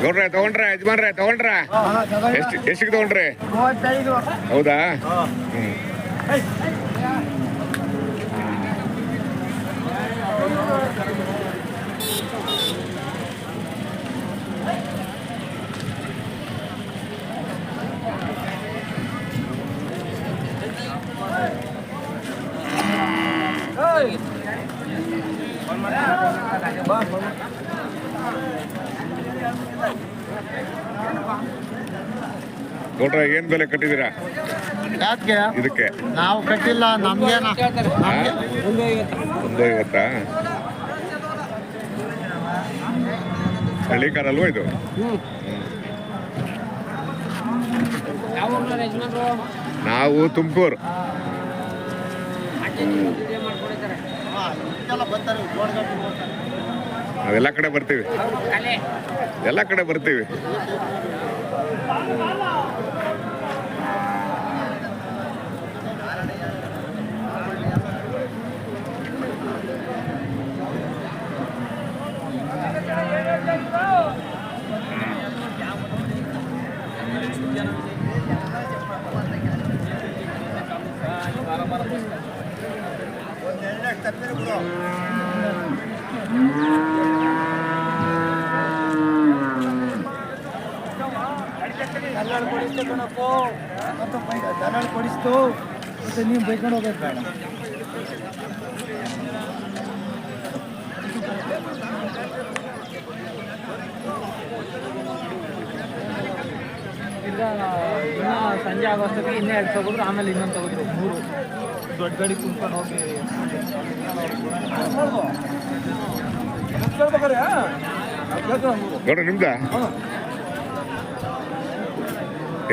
ಗೌಡ್ರೆ ತಗೊಂಡ್ರ ಯಜಮಾನ್ರೆ ತಗೊಂಡ್ರ ಎಷ್ಟಿಗೆ ತಗೊಂಡ್ರಿ? ಹೌದಾ? ಗೌಡ್ರ ಏನ್ ಬೆಲೆ ಕಟ್ಟಿದ್ದೀರಾ ಇದಕ್ಕೆ? ನಾವು ಕಟ್ಟಿಲ್ಲ, ನಮ್ಗೇನ 150. ಹಳ್ಳಿ ಕಾರಲ್ವಾ ಇದು? ನಾವು ತುಮಕೂರು. ನಾವೆಲ್ಲ ಕಡೆ ಬರ್ತೀವಿ, ಎಲ್ಲ ಕಡೆ ಬರ್ತೀವಿ. ದಲ್ಲಾಳಿ ಕೊಡಿಸ್ತು ಮತ್ತೆ ನೀವು ಬೈಕೊಂಡು ಹೋಗೋದು ಬೇಡ. ಈಗ ಇನ್ನೂ ಸಂಜೆ ಆಗೋಷ್ಟೊತ್ತಿಗೆ ಇನ್ನೂ 2 ತಗೋದ್ರು, ಆಮೇಲೆ ಇನ್ನೊಂದು ತಗೋದ್ರು 3 ದೊಡ್ಡ ಗಾಡಿ ಕುಂತ್ಕೊಂಡು ಹೋಗಿ. ನೋಡ್ರಿ ನಿಮ್ದ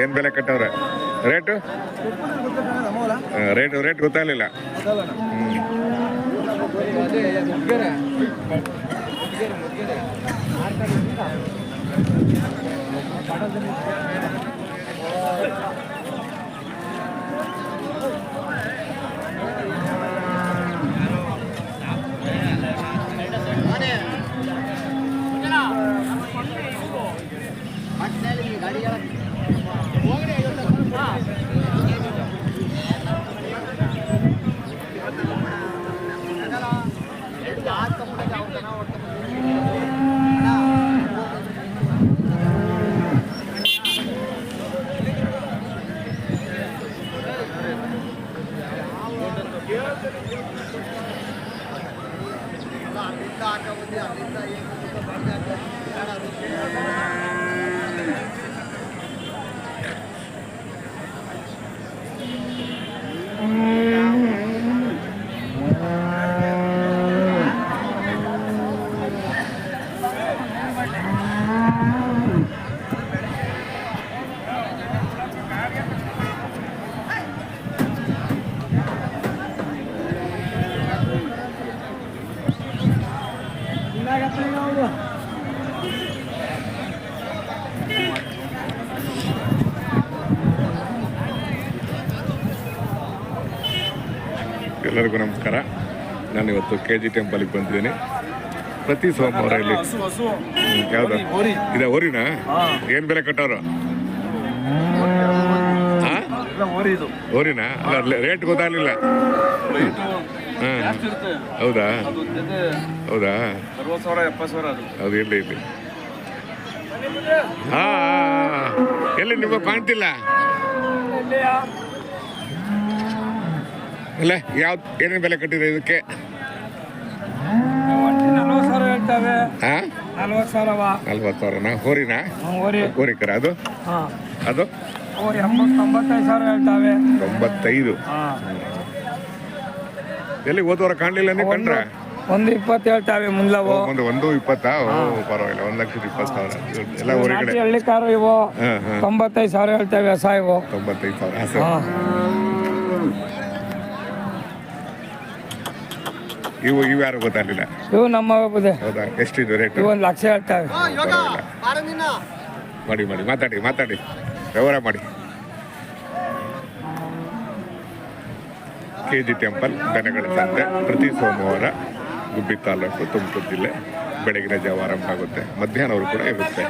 ಏನ್ ಬೆಲೆ ಕಟ್ಟವ್ರೆ? ರೇಟು ರೇಟ್ ಗೊತ್ತಾಗಲಿಲ್ಲ. ಎಲ್ಲರಿಗೂ ನಮಸ್ಕಾರ. ನಾನು ಇವತ್ತು KG ಟೆಂಪಲ್ಗೆ ಬಂದಿದ್ದೀನಿ. ಪ್ರತಿ ಸೋಮವಾರ ಇಲ್ಲಿ ಯಾವ್ದು ಇದೆ? ಓರಿನ ಏನು ಬೆಲೆ ಕಟ್ಟೋರು? ಓರಿನ ಅಲ್ಲ, ರೇಟ್ ಗೊತ್ತಾಗಲಿಲ್ಲ. ಹಾಂ, ಹೌದಾ ಹೌದಾ? ಹೌದು, ಎಲ್ಲಿ ಇಲ್ಲಿ? ಹಾಂ, ಎಲ್ಲಿ ನಿಮ್ಮ ಕಾಣ್ತಿಲ್ಲ? ಅಲ್ಲ, ಯಾವ್ದು ಏನೇನು ಬೆಲೆ ಕಟ್ಟಿದೆ ಇದಕ್ಕೆ? 40,000 ಹೇಳ್ತವೆ. 40,000ನಾ? ಹೋರಿನಾ? ಹೋರಿಕರ ಅದು? ಅದು 95,000 ಹೇಳ್ತವೆ. 95. ಎಲ್ಲಿ ಹೋದವರ ಕಾಣಲಿಲ್ಲ? ನೀವು ಕಂಡ್ರ? 120 ಹೇಳ್ತವೆ ಮುಂದ್ಲವು. 120? ಪರವಾಗಿಲ್ಲ, 1,20,000 ಎಲ್ಲ ಹೊರಗಡೆ. ಹಳ್ಳಿ ಕಾರು ಇವು 95,000 ಹೇಳ್ತವೆ. ಹೊಸ ಇವು 95,000. ಇವು ಯಾರು ಗೊತ್ತಾಗಲಿಲ್ಲ? ಇವು ನಮ್ಮ ಹೌದಾ? ಎಷ್ಟಿದೆ ರೇಟ್? 1,00,000 ಹೇಳ್ತವೆ. ಮಾಡಿ ಮಾತಾಡಿ ವ್ಯವಹಾರ ಮಾಡಿ. KG ಟೆಂಪಲ್ ದನಗಳ ಸಂತೆ ಪ್ರತಿ ಸೋಮವಾರ, ಗುಬ್ಬಿ ತಾಲೂಕು, ತುಮಕೂರು ಜಿಲ್ಲೆ. ಬೆಳಗಿನ ಜಾವ ಆರಂಭ ಆಗುತ್ತೆ, ಮಧ್ಯಾಹ್ನವರು ಕೂಡ ಇರುತ್ತೆ.